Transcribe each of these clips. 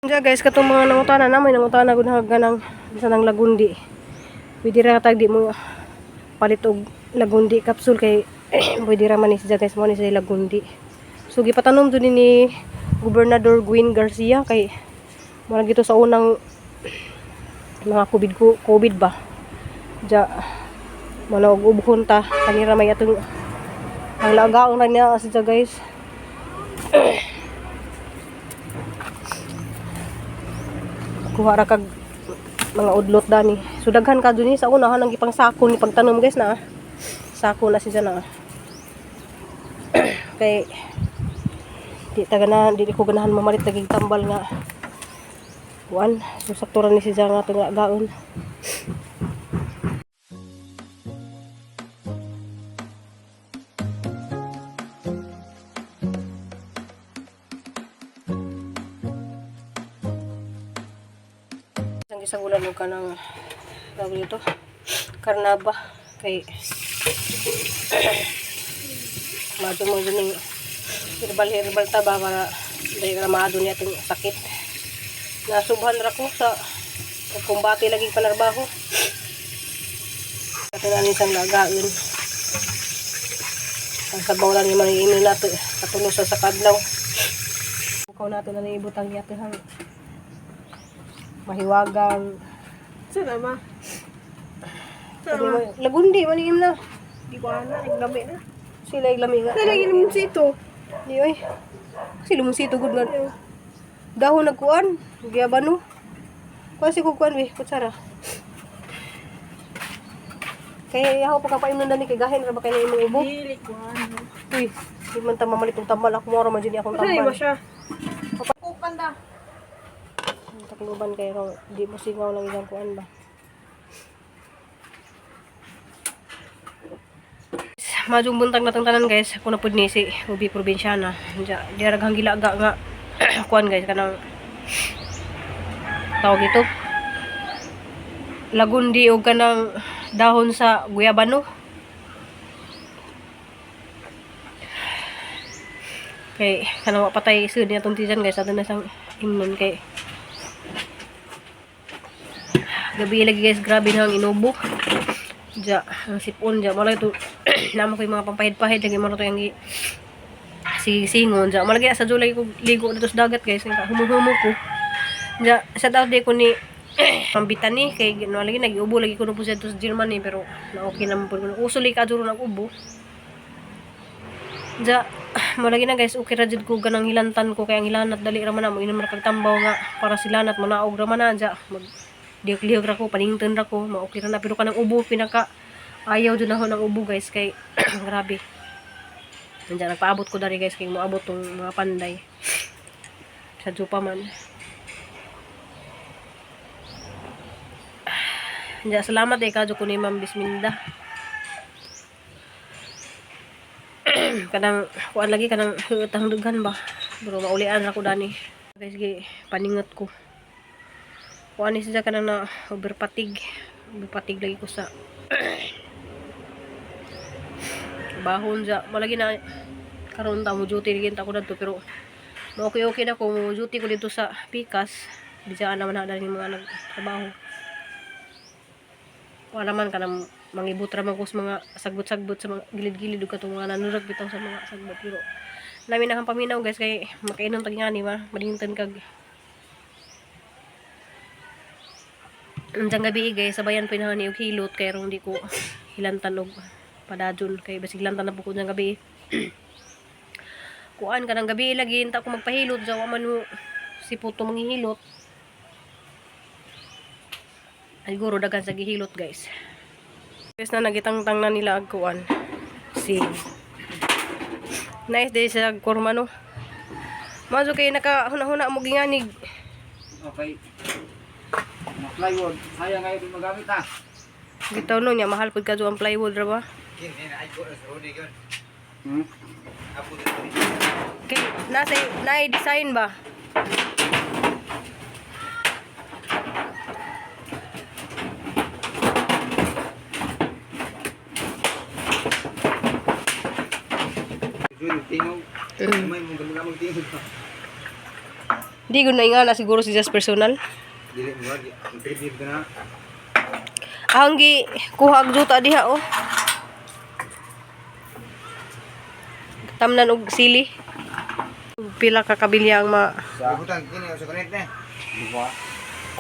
Diya guys, katong mga nangutana na, may nangutana gud ganang bisan ng lagundi. Pwede ra tag di mo palit og lagundi capsule kay pwede ra man ni siya guys mo ni siya lagundi. So gipatanom jud ni Gobernador Gwin Garcia kay mura gito sa unang mga COVID ba. Diya manog ubuhon ta kanira may atong ang lagaon ra niya siya guys. Kuha ra kag mga udlot dani. So daghan ka dun sa unahan ang gipang sako ni pagtanom guys na. Sako na siya na. Kay di ko ganahan mamalit lagi tambal nga. Kuan, so sakto ra ni siya nga tong gaon. Isang ulan mo ka ng tawag dito karnaba kay madyo mo dun yung herbal taba para dahil ramado niya itong sakit nasubhan ra ko sa kumbati lagi panarbaho katunan isang lagain ang sabaw lang yung maniinin natin katulos sa kadlaw bukaw natin na naibutang yatihang mahiwagang sana ma lagundi maningim na di ko ana naglami na sila iglami nga sila ginom sito di oy sila mo sito gud nga dahon nagkuan giyabano kasi kukuan we kutsara kaya yaho pa kapainom dani kay gahin ra ba kay imong ubo dili ko ano uy di man ta mamalit og tambal ako mo ra man jud akong ano tambal ba siya kupan da takluban kay ro di mo singaw lang isang kuan ba majung buntag natang tanan guys ako na pud ni si ubi probinsyana di raghang gilaga nga kuan guys kanang tawag ito lagundi o kanang dahon sa guyabano kay kanang patay isud niya tong tiyan guys ato na sang imnon kay gabi lagi guys grabe na ang inubo ja ang sipon ja malay to namo ko yung mga pampahid-pahid lagi mo to yung singon ja malagi sa July ko ligo dito sa dagat guys nga humuhumo ko ja sa daw di ko ni pambitani kay no lagi nagiubo lagi ko no po sa Germany pero na okay naman po usuli ka duro nagubo ja malagi na guys okay ra jud ko ganang hilantan ko kay ang hilanat dali ra man na mo inom ra kag tambaw nga para silanat manaog ra man na ja diok-liog ra ko panington ra ko maokira na pero kanang ubo pinaka ayaw jud na ho ng ubo guys kay grabe nandiyan nagpaabot ko dari guys kay moabot tong mga panday sa jupa man nandiyan salamat kadyo ko ni Ma'am Bisminda kanang kuan lagi kanang utang dughan ba pero maulian ra ko dani guys gi paningot ko kuan ni siya kanang na overpatig lagi ko sa bahon ja malagi na karon ta mo duty rin ta ko dito pero okay na ko mo duty ko dito sa Pikas bisaan naman na dali mga nagtrabaho wala man kanang mangibot ra man ko sa mga sagbot-sagbot sa mga gilid-gilid ug katong mga nanurag bitaw sa mga sagbot pero lamin na kang paminaw guys kay makainom tag ngani ba madington kag Anjang gabi guys, sabayan pinahani og hilot kay rong di ko hilantan og padadyon kay basig lantan na pukod ng gabi. Kuan kanang gabi lagi ta ko magpahilot sa man mo si puto manghihilot. Ay guro dagan sa gihilot guys. Guys na nagitangtang na nila ag kuan. Si nice day sa kurma no. Mazo kay naka huna-huna mo ginganig. Okay. Plywood, sayang ngayon yung magamit ha. Gitaw no niya mahal pud kadto ang plywood ra ba? Okay, nasa design ba? Tingog. May mong gamit tingog. Di ko na nga na siguro si just personal. Dili mo lagi. Interview ka na. Ang gi kuha og juta diha oh. Tamnan og sili. Pila ka kabilya ang Ibutan kini sa connect na. Diba?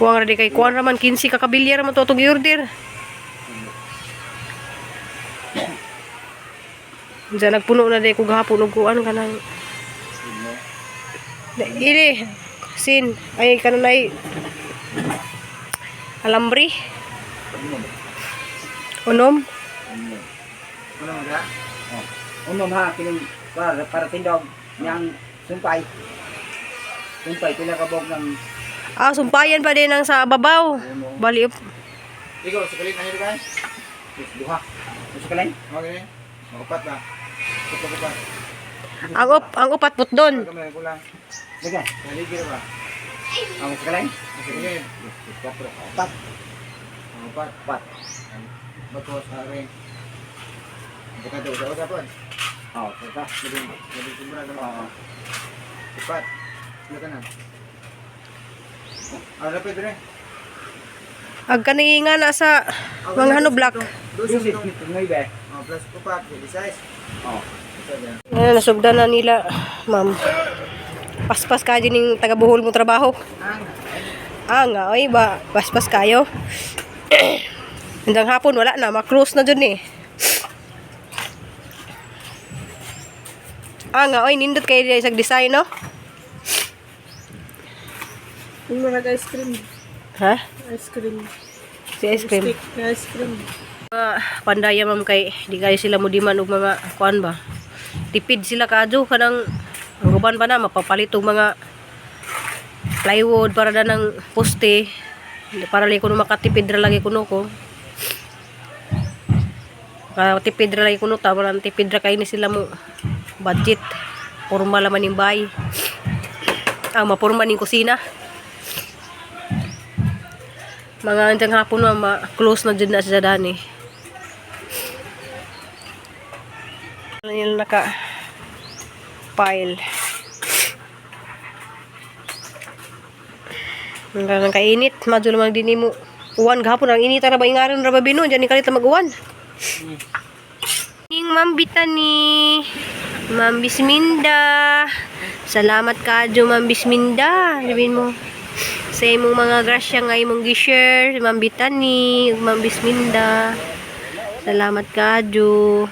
kuwang ra di kay kuwang ra man 15 ka kabilya ra man to i-order. Diyan nagpuno na day ko gahapon og kuan kanang dili sin ay kanay alambri unom Ano mo da? Unom ha kining para tindog yang sumpay. Sumpay pila ka bog ng sumpayan pa din ang sa babaw bali ikaw sa kalit na nito kan? Duha. Sa kalit? Okay. Makupat ba? Kupat. ang upat put doon. Kamay kulang. Sige, naligir ba? Ang sa kalit? Sige. Kupat. Kupat. Batos hari. Bukan tu, udah pun. Oh, kita lebih kumpulan sama. Cepat. Silakan. Ada apa itu nih? Ag kanay nga na sa mga hano black. Dosis ngay ba? Oh, plus kupat, jadi size. Oh. Ngayon, nasugdan na nila, ma'am. Paspas ka dyan yung taga-buhol mo trabaho. Nga, oy ba, paspas kayo. Hanggang hapon, wala na, makross na dyan eh. Nga, oy, nindot kayo dyan isang design, no? Yung mga ice cream. Ha? Ice cream. Si ice cream. Stick na ice cream. Mga pandaya, ma'am, kay di kayo sila mudiman og mga, kuan ba? Tipid sila kadyo, kanang, ang uban pa na, mapapalit og mga plywood para na ng poste. Para lang kuno makatipid ra lagi kuno ko. Tipid ra lagi kuno ta, wala tipid ra kay ni sila mo budget. Formal man yung bahay. Mapurma ning kusina. Mga andang hapon ma-close na dyan na sa dani. Wala nila naka-pile. Ang kainit. Madyo naman din mo. Uwan gahapon. Ang inita na ba ingaran na ba bino? Diyan ni kalita mag-uwan. Ma'am Bitani. Ma'am Bisminda. Salamat ka dyo, Ma'am Bisminda. Sabihin mo. Sa imong mga grasya nga imong gi-share. Ma'am Bitani. Ma'am Bisminda. Salamat ka dyo.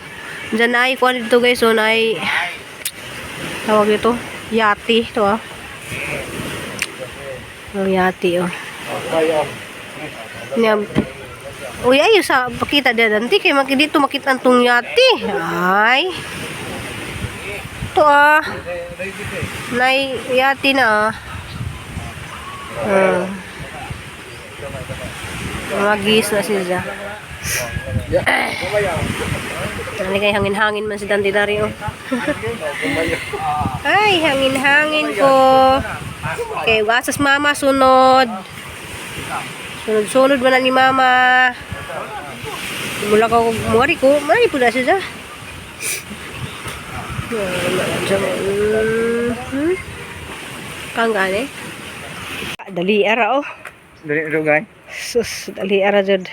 Diyan na ay kuha dito guys. So na ay tawag dito. Yati. Ito yati Uy, ayo sa pakita dia nanti kay dito makita antong yati. Ay. Ito Nay yati na magis na siya. Ano kay hangin-hangin man si Dante Dario. Ay, hangin-hangin ko. Okay, wasas mama sunod. Sunod man na ni mama. Mula ko mari po na siya. Kang gani? Dali ara Dali ro guys. Sus, dali ara jud.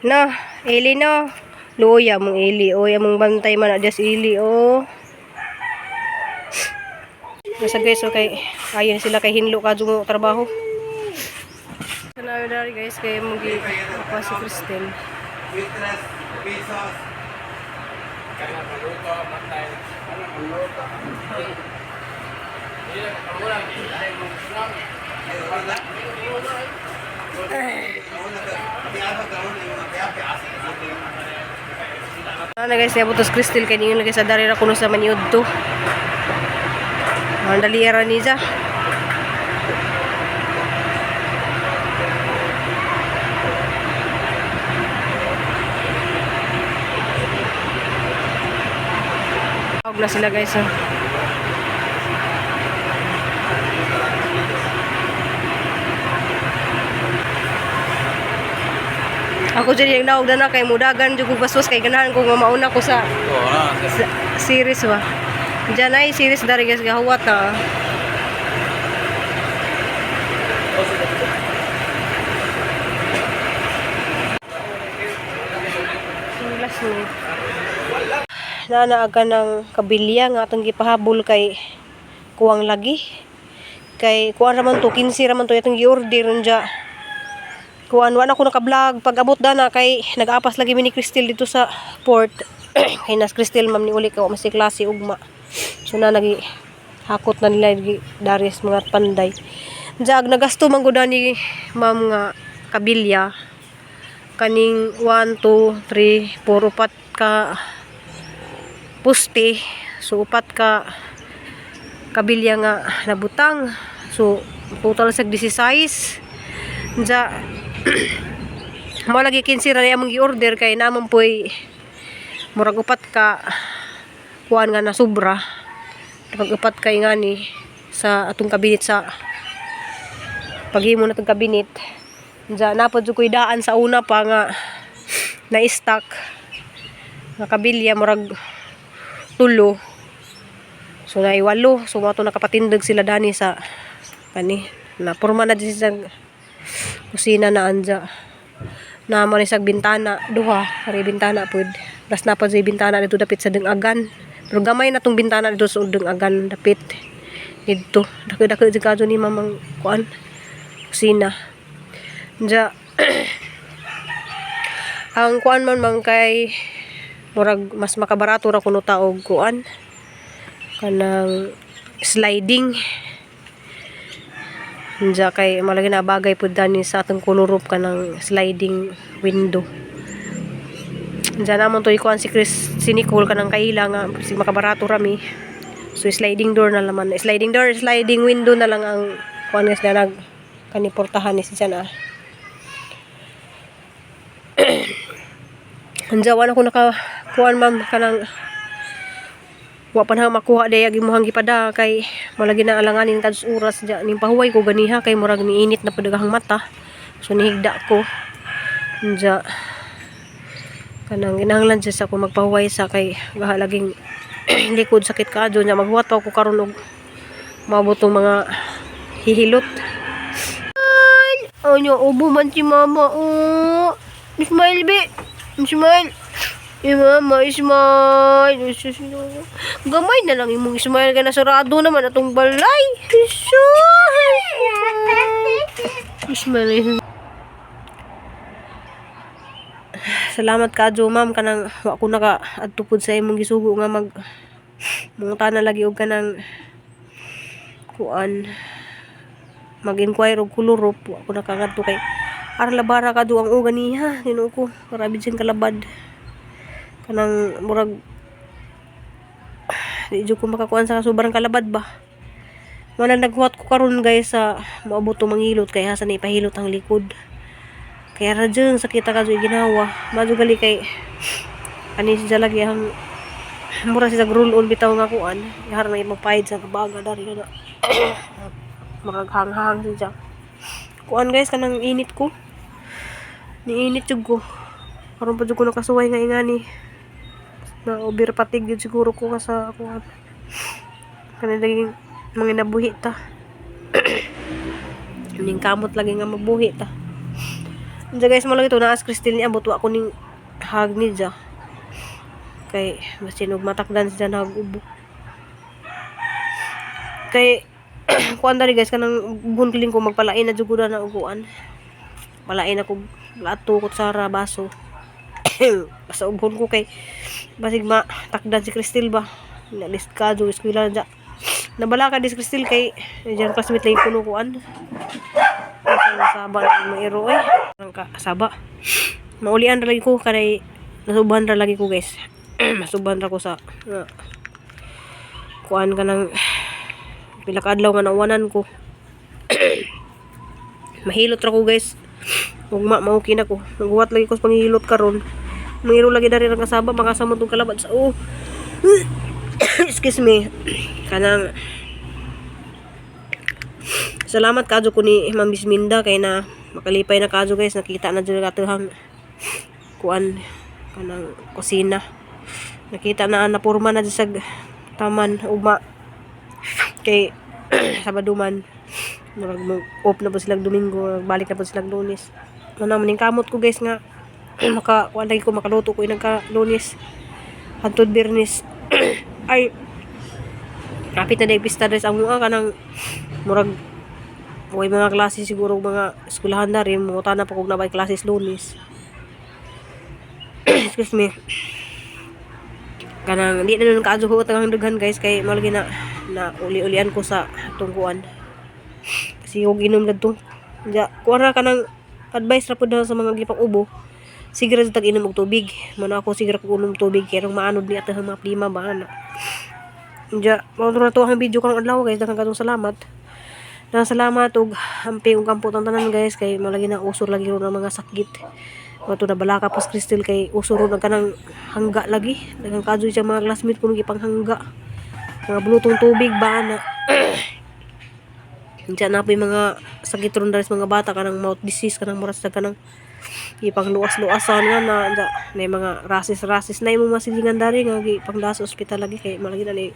No, Eli no. Loya mong Eli, among bantay man adas Eli Nasa guys, kay ayon sila kay hinlo ka mo trabaho. Sana dari guys kay mo gi ako si Kristen. Witness pesos. Kaya maluto matay. Maluto. Ano guys, ya butos Kristel kay ninyo lagi sa darira kuno sa maniud to. Mandali era niya. Tawag na sila guys. Ako dyan yung naog na kay mudagan dyan ko baswas kay ganahan ko nga mauna ko sa series ba. Dyan ay series dari guys gahawat na. nanaaga ng kabilya nga atong gipahabol kay kuwang lagi. Kay kuan raman to 15 raman to atong gi-order unja. Kuan wa na ko naka-vlog pag abot dana kay nag-apas lagi mi ni Cristel dito sa port. Kay nas Cristel ma'am ni uli ka masi klase ugma. So na nagi hakot na nila Darius mga panday. Jag nagasto man gud ni ma'am nga kabilya kaning 1 2 3 4 upat ka puste, so upat ka kabilya nga nabutang, so total sa 16 ja mo lagi 15 ra among gi-order kay namon poy murag upat ka kuan nga na sobra pag upat ka ingani sa atong kabinet sa paghimo natong kabinet. Ja napod jud koy daan sa una pa nga na-stock nga kabilya murag 3. So na 8. So mato nakapatindag sila dani sa kani na porma na din sa kusina na anja. Na mo ni sag bintana duha, ari bintana pud. Das na pa sa bintana dito dapit sa dengagan. Pero gamay na tong bintana dito sa dengagan dapit. Dito dako-dako jud kadto ni mamang kuan kusina. Ja ang kuan man kay murag mas makabarato ra kuno taog kuan kanang sliding. Ja kay malagi na bagay pud dani sa atong kulurup kanang sliding window. Ja namon to ikuan si Nicole kanang kaila nga si makabarato rami. So sliding door na laman. Sliding door, sliding window na lang ang kuan nga sila nag kaniportahan ni siya na. Anjawan ako nakakuan ma'am kanang wa pa na makuha day agi mohang gipada kay malagi na alanganin kad oras ja ning pahuway ko ganiha kay murag niinit na padagahang mata. So nihigda ko. Anja kanang ginahanglan siya sa ako magpahuway sa kay gaha laging likod sakit kadto nya maghuwat pa ako karon og maabot tong mga hihilot. Ay, ubo man si mama. Oh. Ismail, be. Ismail. Mama, Ismail. Gamay na lang imong Ismail ka nasarado naman atong balay. Ismail. Salamat ka, Jo, ma'am. Kanang wa ko naka-adtupod sa imong gisugo nga munguta na lagi og kanang kuan mag-inquire og kulurup. Wa ko nakagadto kay labara ka do ang uga niya tinuo ko karabid sing kalabad kanang murag di jud ko makakuan sa sobrang kalabad ba wala naghuwat ko karon guys sa maabot to mangilot kay hasa ni pahilot ang likod kaya ra dyan sakita ka do ginawa madugali kay ani siya lagi ang mura siya roll on bitaw nga kuan ihar na ipapahid sa kabaga dari na murag hanghang siya kuan guys kanang init ko niinit jud ko karon pa jud ko nakasuway nga ingani na over fatigue jud siguro ko ka sa kuan kanang daging mga nabuhi ta ning kamot lagi nga mabuhi ta unsa guys mo lang ito naas Cristel ni abot wa ko ning hug ni ja kay basin og matakdan siya nagubo kay kuan dari guys kanang bunkiling ko magpalain na jud ko na uguan palain ako lato kutsara baso basta ubon ko kay basig matakdan si Cristel ba nalis ka jo eskwela ja nabala ka dis Cristel kay diyan classmate lay kuno kuan saba na mairo ang kasaba maulian ra lagi ko kay nasuban ra lagi ko guys masuban ra ko sa kuan kanang pila ka adlaw nga nawanan ko mahilot ra ko guys ug mauki na ko naghuwat lagi ko sa panghilot karon mayro lagi dari ra kasaba makasamot og kalabad sa excuse me kanang salamat kadyo ko ni Ma'am Bisminda kay na makalipay na kadyo guys nakita na jud katehang kuan kanang kusina nakita na napurma na sa taman ugma kay Sabado man off na po silang Domingo balik na po silang Lunes ano maning kamot ko guys nga maka lagi ko makaluto ko nagka Lunes hantod Biyernes ay kapit na day pista dres ang mga kanang murag may mga klase siguro mga eskwelahan na rin mga na pa kung nabay klases Lunes. Excuse me. Kanang di na nun kaadyo ang daghan guys kay malagi na uli-ulian ko sa tungkuan. Kasi huwag inom na to. Kuwara ka ng advice ra po na sa mga gipang ubo. Siguro sa tag-inom og tubig. Mano ako siguro kung unom tubig. Kaya maanod ni atang mga prima ba na. Mano na to ang video kang adlaw guys. Daghang katong salamat. Salamat og amping og kampot ang tanan guys. Kay malagi na usor lagi ron ang mga sakit. Mato na balaka pas kristal kay usor ron ang kanang hangga lagi. Daghang kadyo siya mga classmate ko gipang hangga. Mga bulutong tubig ba na. Diyan na po yung mga sakit ron dahil mga bata kanang mouth disease kanang muras na kanang ipang luas-luasan nga na may mga rasis na yung mga silingan dari nga ipang sa ospital lagi kay malagi na ni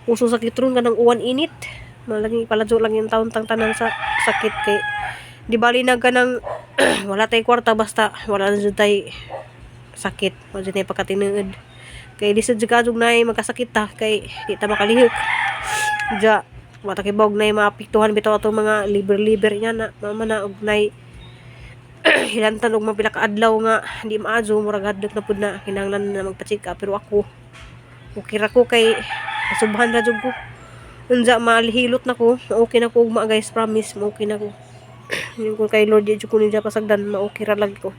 uso sakit ron kanang uwan init malagi paladyo lang yung taon tang tanan sa sakit kay di bali na kanang wala tay kwarta basta wala na jud tay sakit wala jud tay pagkatinuod kay di sa jud na magkasakit ta kay di ta makalihok matakibog na yung maapiktuhan bitaw atong mga liver niya na mama na og nay hilantan og mapila ka adlaw nga di maadyo murag hadlok na pud na kinahanglan na magpa-check up pero ako okay ra ko kay subhan ra jud ko unsa malihilot na ko okay na ko ugma guys promise okay na ko yung ko kay Lord di jud ko ninja pasagdan ma okay ra lagi ko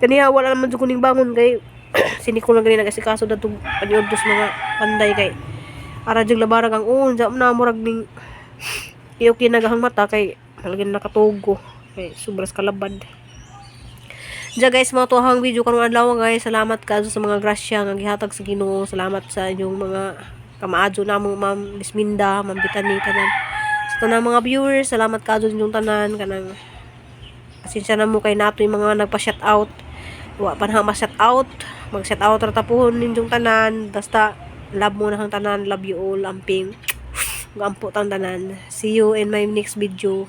kaniya wala naman jud ko ning bangon kay sini ko lang gani nagasikaso dadtong paniudtos mga panday kay ara jud labarag ang unsa na murag ning iyo kinagahang mata kay talagang nakatugo kay sobras kalabad. Guys, mga tuhang video kanong adlaw guys. Salamat kaso sa mga grasya nga gihatag sa Ginoo. Salamat sa inyong mga kamaadyo namo Ma'am Bisminda, Ma'am Bitani tanan. Sa tanang mga viewers, salamat kaso inyong tanan kanang asensya na mo kay nato yung mga nagpa-shout out. Wa pa na ma-shout out. Mag-shout out ra tapuhon ninyong tanan. Basta love mo na ang tanan, love you all, amping. Gampo tang tanan. See you in my next video.